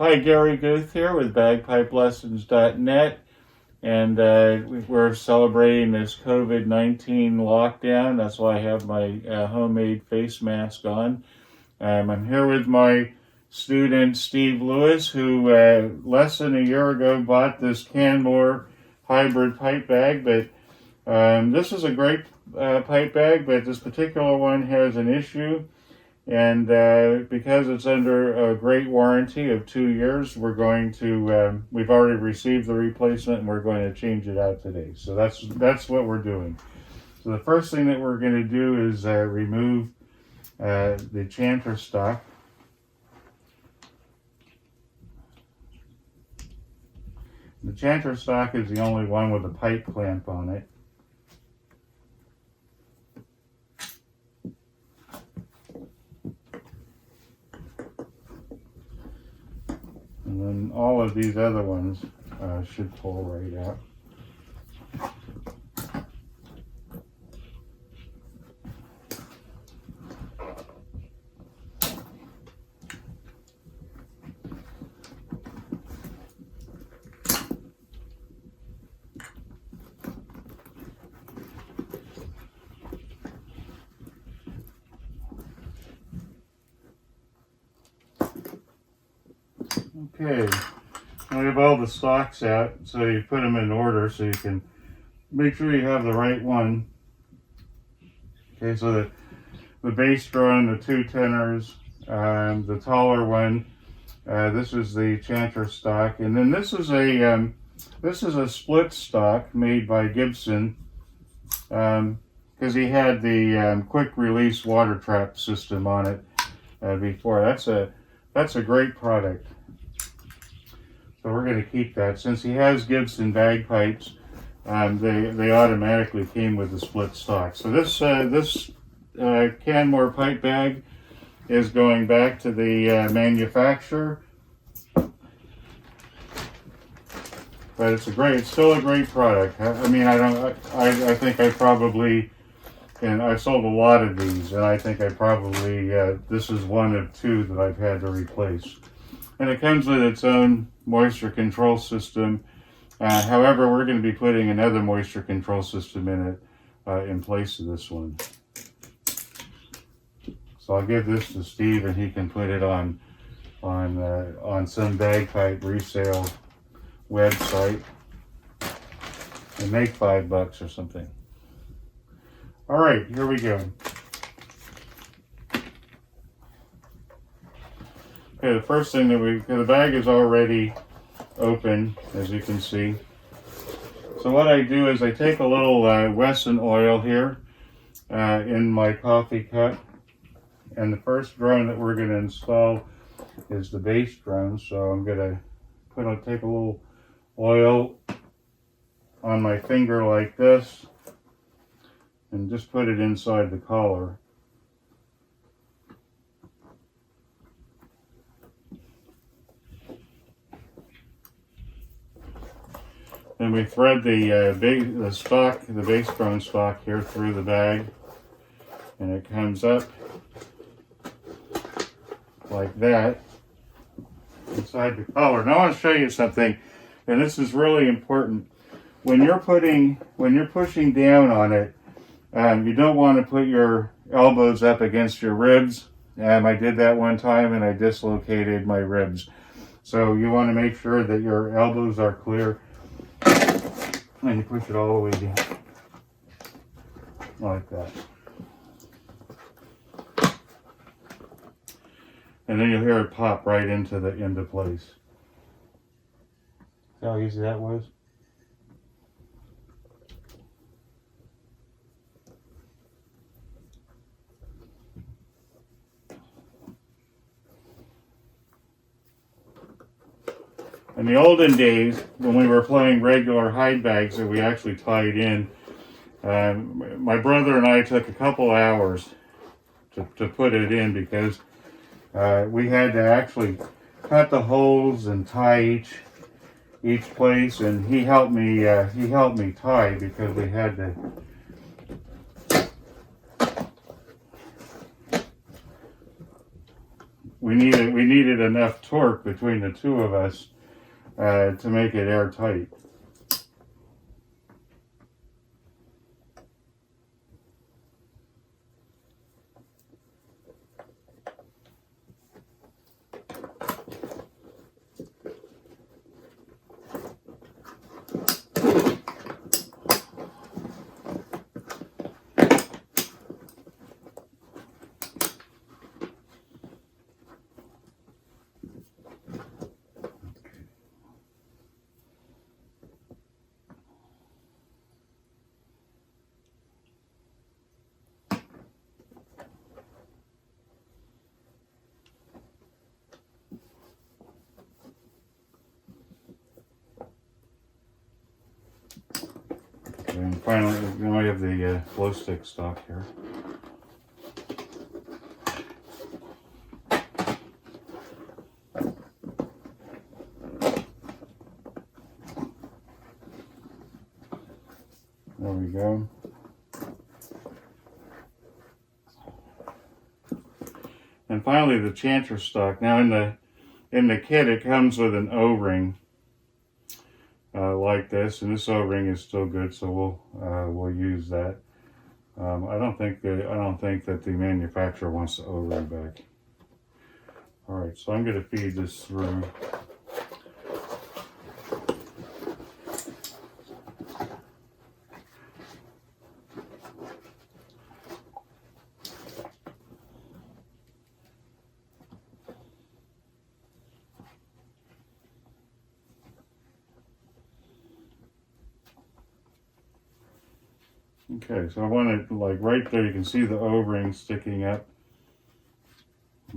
Hi, Gary Guth here with BagpipeLessons.net, and we're celebrating this COVID-19 lockdown. That's why I have my homemade face mask on. I'm here with my student Steve Lewis, who less than a year ago bought this Canmore hybrid pipe bag. But this is a great pipe bag, but this particular one has an issue. And because it's under a great warranty of 2 years, we've already received the replacement, and we're going to change it out today. So that's what we're doing. So the first thing that we're going to do is remove the chanter stock. The chanter stock is the only one with a pipe clamp on it. And then all of these other ones should pull right out. Okay, I have all the stocks out, so you put them in order so you can make sure you have the right one. Okay, so the bass drum, the two tenors, the taller one, this is the chanter stock, and then this is a split stock made by Gibson, because he had the quick release water trap system on it before. That's a great product. So we're going to keep that. Since he has Gibson bagpipes, they automatically came with the split stock. So this Canmore pipe bag is going back to the manufacturer, but it's still a great product. I mean, I think I probably, and I've sold a lot of these, and I think this is one of two that I've had to replace. And it comes with its own moisture control system. However, we're going to be putting another moisture control system in it in place of this one. So I'll give this to Steve, and he can put it on some bagpipe resale website and make $5 or something. All right, here we go. Okay, the first thing the bag is already open, as you can see. So what I do is I take a little Wesson oil here in my coffee cup, and the first drone that we're going to install is the bass drone. So I'm going to take a little oil on my finger like this, and just put it inside the collar. Then we thread the bass drum stock here through the bag, and it comes up like that inside the collar. Now I want to show you something, and this is really important. When you're pushing down on it, you don't want to put your elbows up against your ribs. I did that one time, and I dislocated my ribs. So you want to make sure that your elbows are clear. And you push it all the way down, like that. And then you'll hear it pop right into place. See how easy that was? In the olden days, when we were playing regular hide bags that we actually tied in, my brother and I took a couple hours to put it in, because we had to actually cut the holes and tie each place, and he helped me tie, because we had we needed enough torque between the two of us to make it airtight. And finally, we have the glow stick stock here. There we go. And finally, the chanter stock. Now, in the kit, it comes with an O-ring like this, and this O-ring is still good, so we'll use that. I don't think that the manufacturer wants the O-ring back. All right, so I'm going to feed this through. Okay, so I want it like right there. You can see the O-ring sticking up.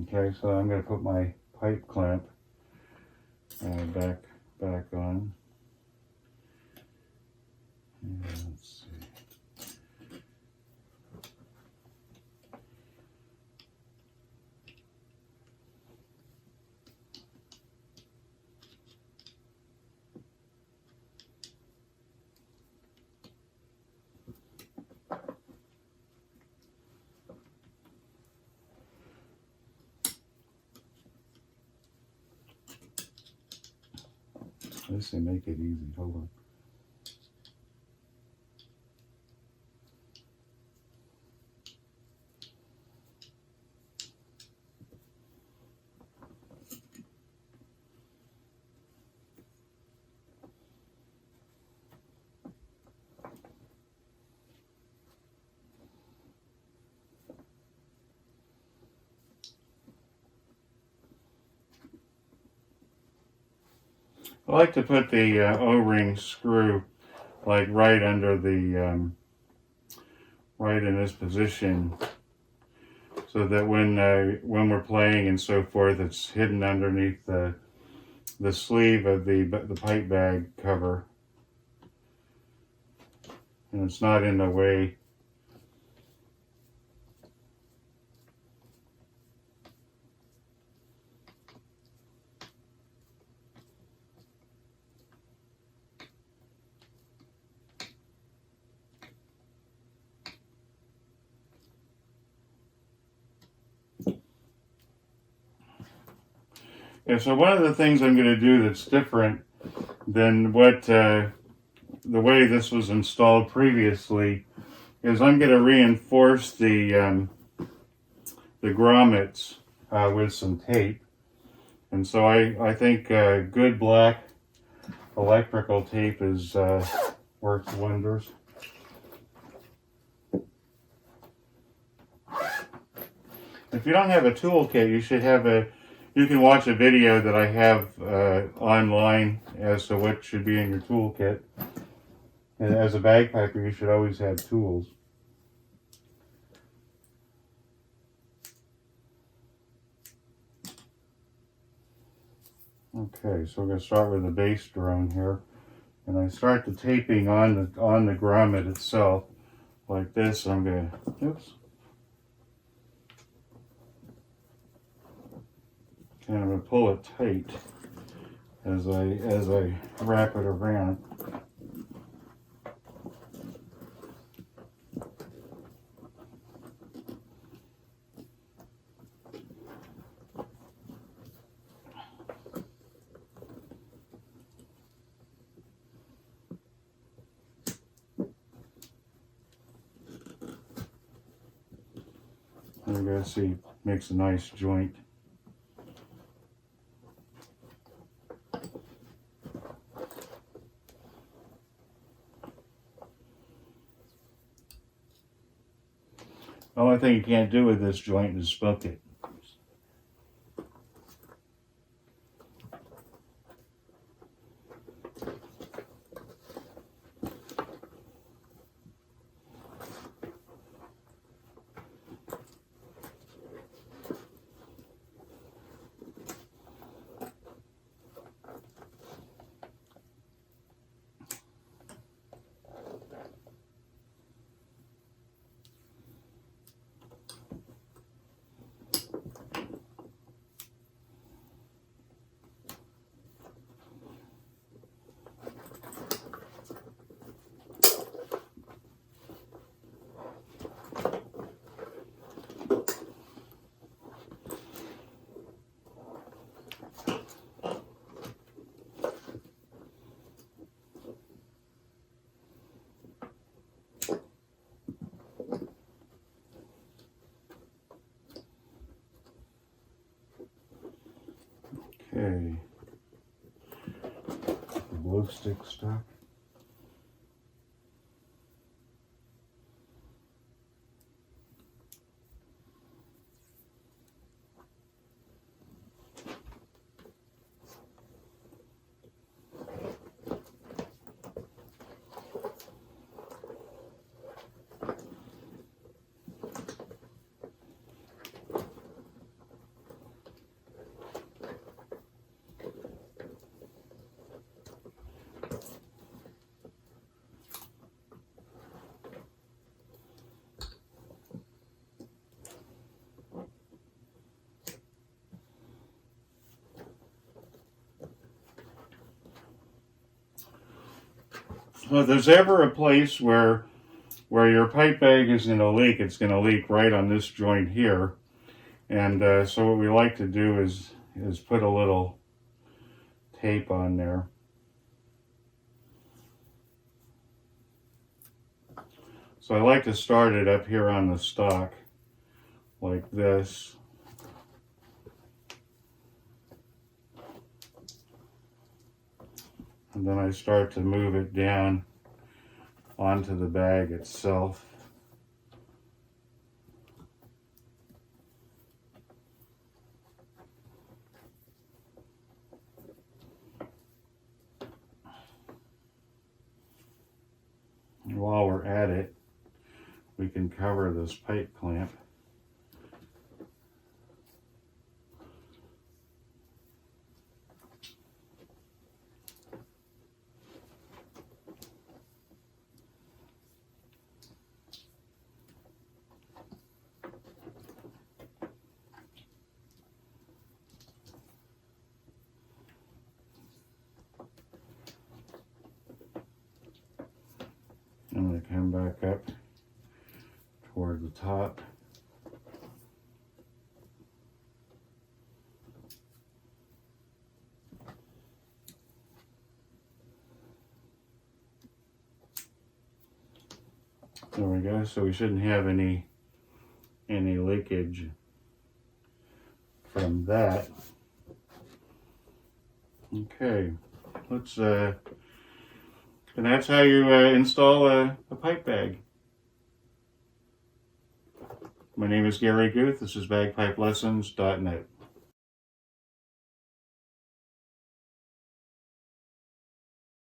Okay, so I'm going to put my pipe clamp back on. And let's see. This will make it easy. Hold on. I like to put the O-ring screw like right under the right in this position, so that when we're playing and so forth, it's hidden underneath the sleeve of the pipe bag cover, and it's not in the way. Yeah, so one of the things I'm going to do that's different than what the way this was installed previously is I'm going to reinforce the grommets with some tape. And so I think good black electrical tape is works wonders. If you don't have a toolkit, you should have you can watch a video that I have online as to what should be in your toolkit. And as a bagpiper, you should always have tools. Okay, so we're going to start with the bass drone here. And I start the taping on the grommet itself like this. I'm going to, oops. And I'm going to pull it tight as I wrap it around. There you go, see, makes a nice joint. The only thing you can't do with this joint is smoke it. Okay, glow stick stuck. So if there's ever a place where your pipe bag is going to leak, it's going to leak right on this joint here. And so what we like to do is put a little tape on there. So I like to start it up here on the stock like this. And then I start to move it down onto the bag itself. And while we're at it, we can cover this pipe clamp. I'm going to come back up toward the top. There we go. So we shouldn't have any leakage from that. Okay, let's and that's how you install a pipe bag. My name is Gary Guth. This is BagpipeLessons.net.